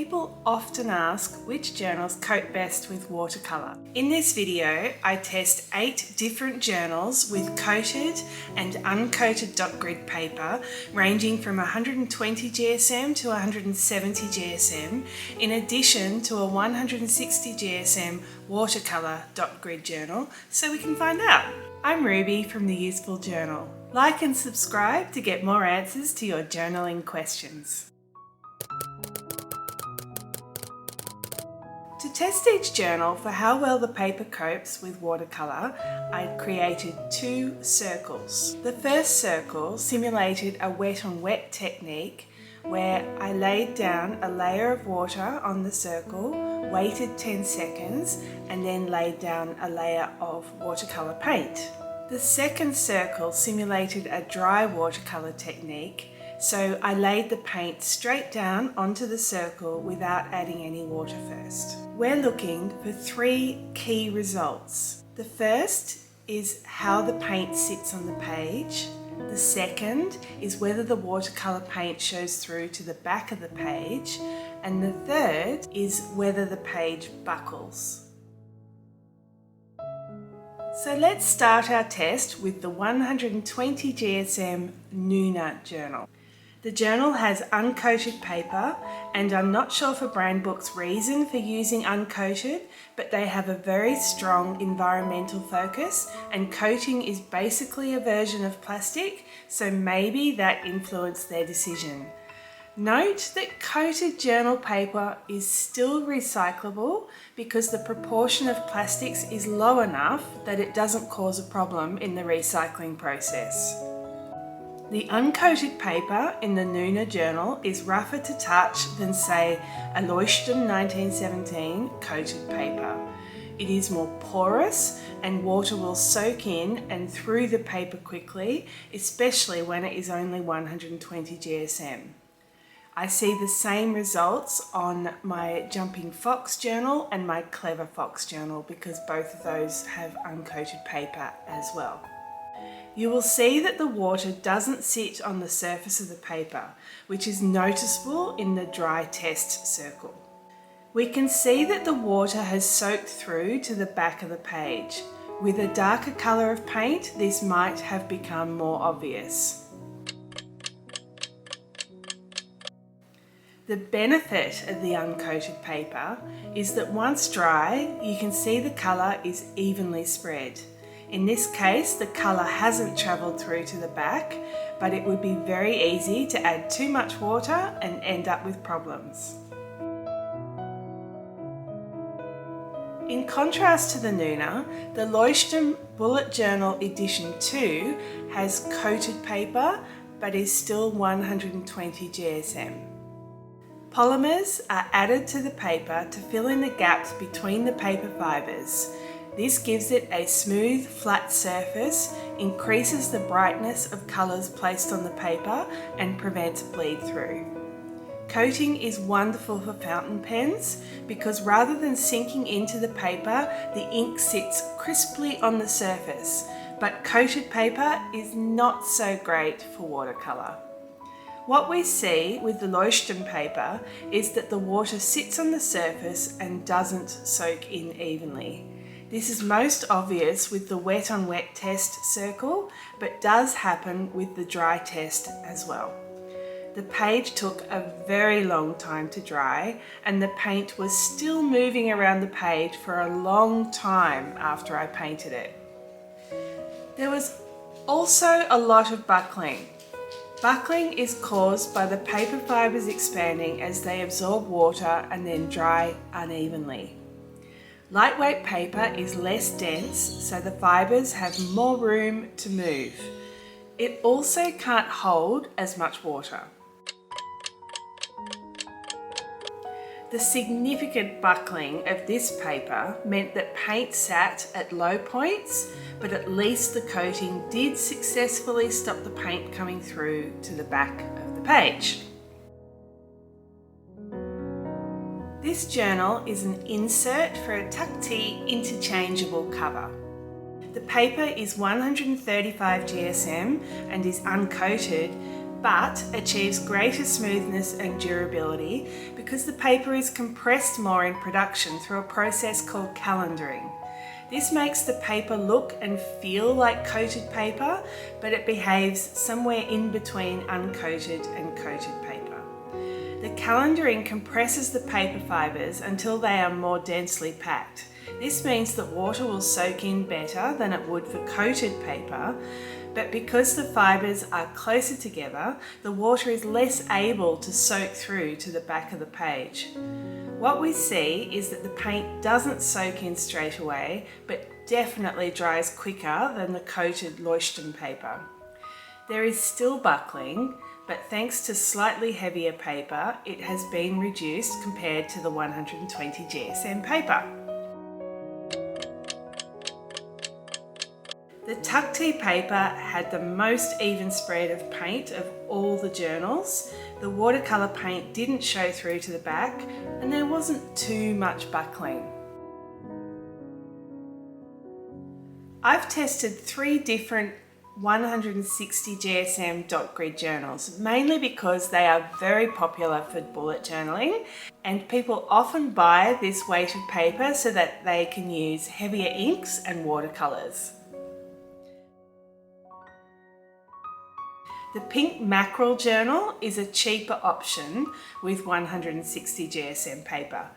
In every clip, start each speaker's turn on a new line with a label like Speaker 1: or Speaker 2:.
Speaker 1: People often ask which journals coat best with watercolour. In this video, I test 8 different journals with coated and uncoated dot grid paper ranging from 120 GSM to 170 GSM, in addition to a 160 GSM watercolour dot grid journal, so we can find out. I'm Ruby from the Useful Journal. Like and subscribe to get more answers to your journaling questions. To test each journal for how well the paper copes with watercolour, I created 2 circles. The first circle simulated a wet on wet technique where I laid down a layer of water on the circle, waited 10 seconds and then laid down a layer of watercolour paint. The second circle simulated a dry watercolour technique, so I laid the paint straight down onto the circle without adding any water first. We're looking for 3 key results. The first is how the paint sits on the page. The second is whether the watercolour paint shows through to the back of the page. And the third is whether the page buckles. So let's start our test with the 120 GSM Nuna journal. The journal has uncoated paper, and I'm not sure for Brand Book's reason for using uncoated, but they have a very strong environmental focus, and coating is basically a version of plastic, so maybe that influenced their decision. Note that coated journal paper is still recyclable because the proportion of plastics is low enough that it doesn't cause a problem in the recycling process. The uncoated paper in the Nuna journal is rougher to touch than, say, a Leuchtturm 1917 coated paper. It is more porous and water will soak in and through the paper quickly, especially when it is only 120 GSM. I see the same results on my Jumping Fox journal and my Clever Fox journal because both of those have uncoated paper as well. You will see that the water doesn't sit on the surface of the paper, which is noticeable in the dry test circle. We can see that the water has soaked through to the back of the page. With a darker colour of paint, this might have become more obvious. The benefit of the uncoated paper is that once dry, you can see the colour is evenly spread. In this case, the colour hasn't travelled through to the back, but it would be very easy to add too much water and end up with problems. In contrast to the Nuna, the Leuchtturm Bullet Journal Edition 2 has coated paper, but is still 120 GSM. Polymers are added to the paper to fill in the gaps between the paper fibres. This gives it a smooth, flat surface, increases the brightness of colours placed on the paper and prevents bleed through. Coating is wonderful for fountain pens because rather than sinking into the paper, the ink sits crisply on the surface, but coated paper is not so great for watercolour. What we see with the Leuchtturm paper is that the water sits on the surface and doesn't soak in evenly. This is most obvious with the wet on wet test circle, but does happen with the dry test as well. The page took a very long time to dry and the paint was still moving around the page for a long time after I painted it. There was also a lot of buckling. Buckling is caused by the paper fibres expanding as they absorb water and then dry unevenly. Lightweight paper is less dense, so the fibres have more room to move. It also can't hold as much water. The significant buckling of this paper meant that paint sat at low points, but at least the coating did successfully stop the paint coming through to the back of the page. This journal is an insert for a TUC Tea interchangeable cover. The paper is 135 GSM and is uncoated, but achieves greater smoothness and durability because the paper is compressed more in production through a process called calendaring. This makes the paper look and feel like coated paper, but it behaves somewhere in between uncoated and coated paper. The calendaring compresses the paper fibres until they are more densely packed. This means that water will soak in better than it would for coated paper, but because the fibres are closer together, the water is less able to soak through to the back of the page. What we see is that the paint doesn't soak in straight away, but definitely dries quicker than the coated leuchtturm paper. There is still buckling, but thanks to slightly heavier paper, it has been reduced compared to the 120 GSM paper. The TUC Tea paper had the most even spread of paint of all the journals. The watercolour paint didn't show through to the back and there wasn't too much buckling. I've tested 3 different 160 GSM dot grid journals, mainly because they are very popular for bullet journaling and people often buy this weighted paper so that they can use heavier inks and watercolours. The pink Mackerel journal is a cheaper option with 160 GSM paper.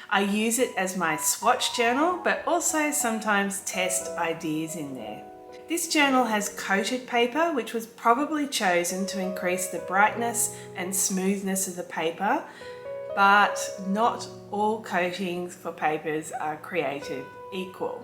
Speaker 1: I use it as my swatch journal, but also sometimes test ideas in there. This journal has coated paper, which was probably chosen to increase the brightness and smoothness of the paper, but not all coatings for papers are created equal.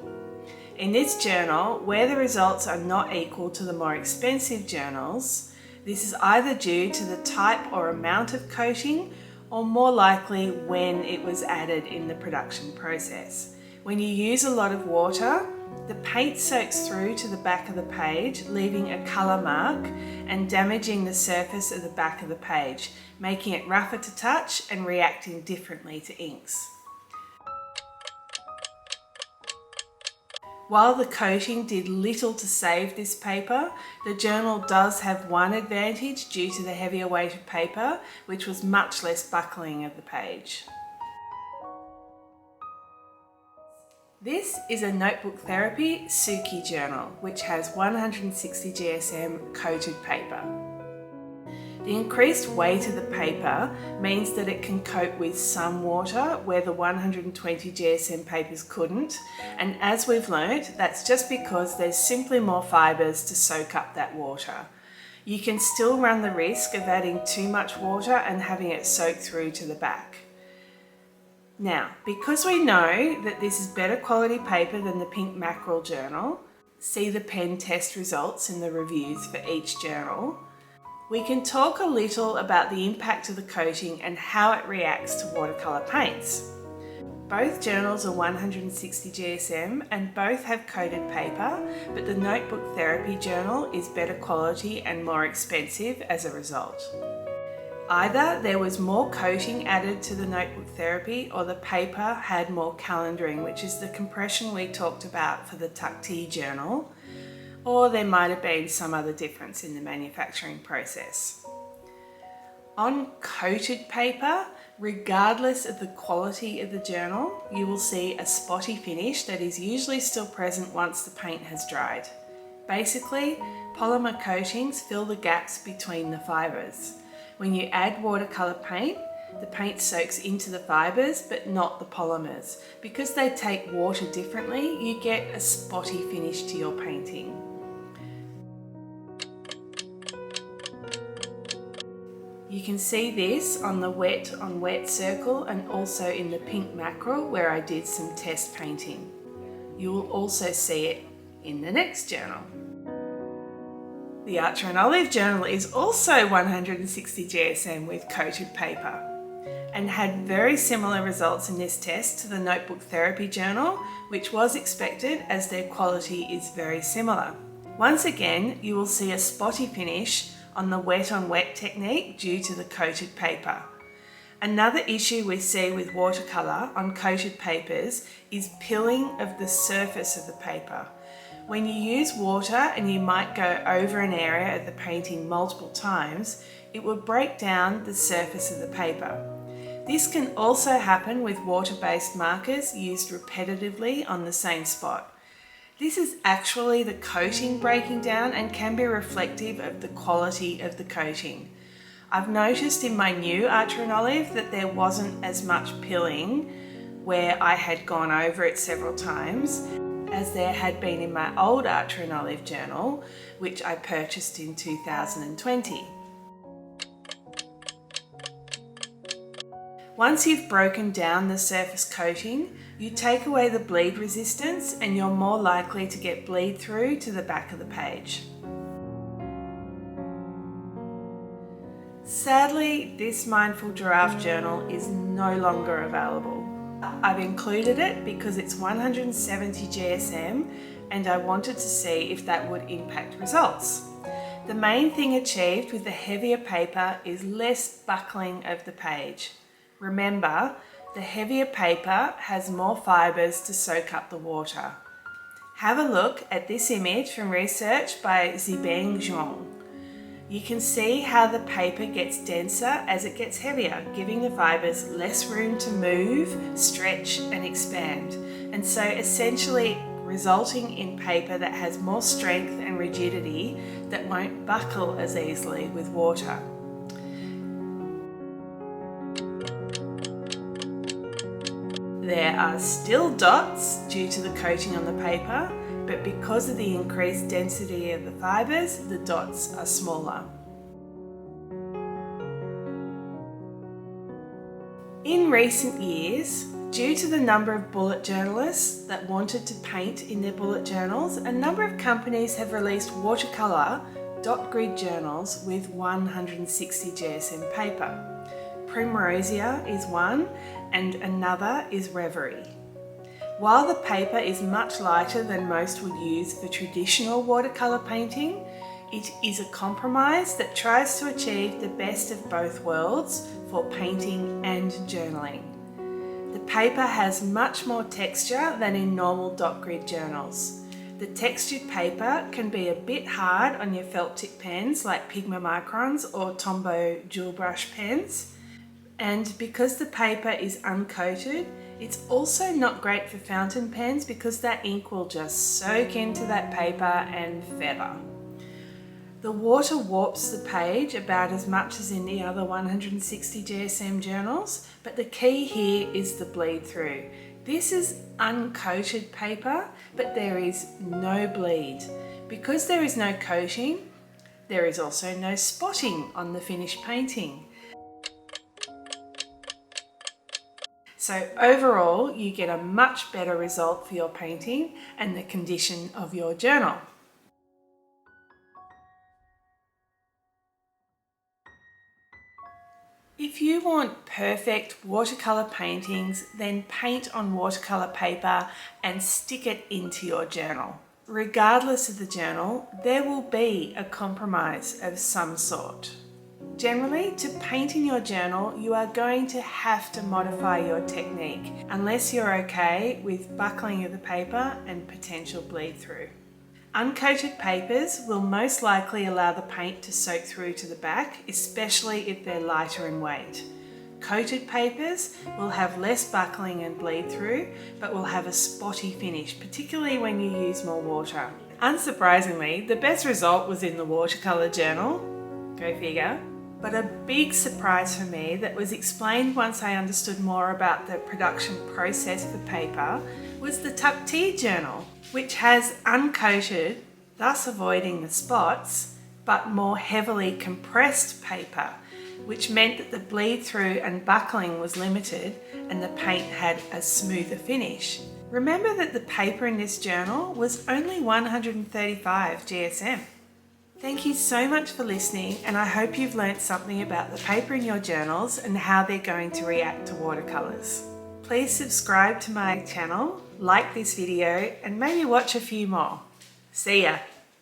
Speaker 1: In this journal, where the results are not equal to the more expensive journals, this is either due to the type or amount of coating, or more likely when it was added in the production process. When you use a lot of water, the paint soaks through to the back of the page, leaving a colour mark and damaging the surface of the back of the page, making it rougher to touch and reacting differently to inks. While the coating did little to save this paper, the journal does have one advantage due to the heavier weight of paper, which was much less buckling of the page. This is a Notebook Therapy TUC journal, which has 160 GSM coated paper. The increased weight of the paper means that it can cope with some water where the 120 GSM papers couldn't, and as we've learnt, that's just because there's simply more fibres to soak up that water. You can still run the risk of adding too much water and having it soak through to the back. Now, because we know that this is better quality paper than the pink Mackerel journal, see the pen test results in the reviews for each journal, we can talk a little about the impact of the coating and how it reacts to watercolour paints. Both journals are 160 GSM and both have coated paper, but the Notebook Therapy journal is better quality and more expensive as a result. Either there was more coating added to the Notebook Therapy or the paper had more calendaring, which is the compression we talked about for the TUC Tea journal, or there might have been some other difference in the manufacturing process. On coated paper, regardless of the quality of the journal, you will see a spotty finish that is usually still present once the paint has dried. Basically, polymer coatings fill the gaps between the fibres. When you add watercolour paint, the paint soaks into the fibres but not the polymers. Because they take water differently, you get a spotty finish to your painting. You can see this on the wet on wet circle and also in the pink Mackerel where I did some test painting. You will also see it in the next journal. The Archer and Olive journal is also 160 GSM with coated paper and had very similar results in this test to the Notebook Therapy journal, which was expected as their quality is very similar. Once again, you will see a spotty finish on the wet on wet technique due to the coated paper. Another issue we see with watercolour on coated papers is pilling of the surface of the paper. When you use water and you might go over an area of the painting multiple times, it would break down the surface of the paper. This can also happen with water-based markers used repetitively on the same spot. This is actually the coating breaking down and can be reflective of the quality of the coating. I've noticed in my new Archer and Olive that there wasn't as much pilling where I had gone over it several times as there had been in my old Archer and Olive journal, which I purchased in 2020. Once you've broken down the surface coating, you take away the bleed resistance and you're more likely to get bleed through to the back of the page. Sadly, this Mindful Giraffe journal is no longer available. I've included it because it's 170 GSM and I wanted to see if that would impact results. The main thing achieved with the heavier paper is less buckling of the page. Remember, the heavier paper has more fibres to soak up the water. Have a look at this image from research by Zibeng Zhong. You can see how the paper gets denser as it gets heavier, giving the fibres less room to move, stretch and expand, and so essentially resulting in paper that has more strength and rigidity that won't buckle as easily with water. There are still dots due to the coating on the paper, but because of the increased density of the fibres, the dots are smaller. In recent years, due to the number of bullet journalists that wanted to paint in their bullet journals, a number of companies have released watercolour dot grid journals with 160 GSM paper. Prosia is one, and another is Reverie. While the paper is much lighter than most would use for traditional watercolour painting, it is a compromise that tries to achieve the best of both worlds for painting and journaling. The paper has much more texture than in normal dot grid journals. The textured paper can be a bit hard on your felt tip pens like Pigma Microns or Tombow dual brush pens. And because the paper is uncoated, it's also not great for fountain pens because that ink will just soak into that paper and feather. The water warps the page about as much as in the other 160 GSM journals, but the key here is the bleed through. This is uncoated paper, but there is no bleed. Because there is no coating, there is also no spotting on the finished painting. So overall, you get a much better result for your painting and the condition of your journal. If you want perfect watercolour paintings, then paint on watercolour paper and stick it into your journal. Regardless of the journal, there will be a compromise of some sort. Generally, to paint in your journal, you are going to have to modify your technique unless you're okay with buckling of the paper and potential bleed through. Uncoated papers will most likely allow the paint to soak through to the back, especially if they're lighter in weight. Coated papers will have less buckling and bleed through, but will have a spotty finish, particularly when you use more water. Unsurprisingly, the best result was in the watercolour journal. Go figure. But a big surprise for me that was explained once I understood more about the production process for paper was the TUC Tea journal, which has uncoated, thus avoiding the spots, but more heavily compressed paper, which meant that the bleed through and buckling was limited and the paint had a smoother finish. Remember that the paper in this journal was only 135 GSM. Thank you so much for listening, and I hope you've learnt something about the paper in your journals and how they're going to react to watercolours. Please subscribe to my channel, like this video, and maybe watch a few more. See ya!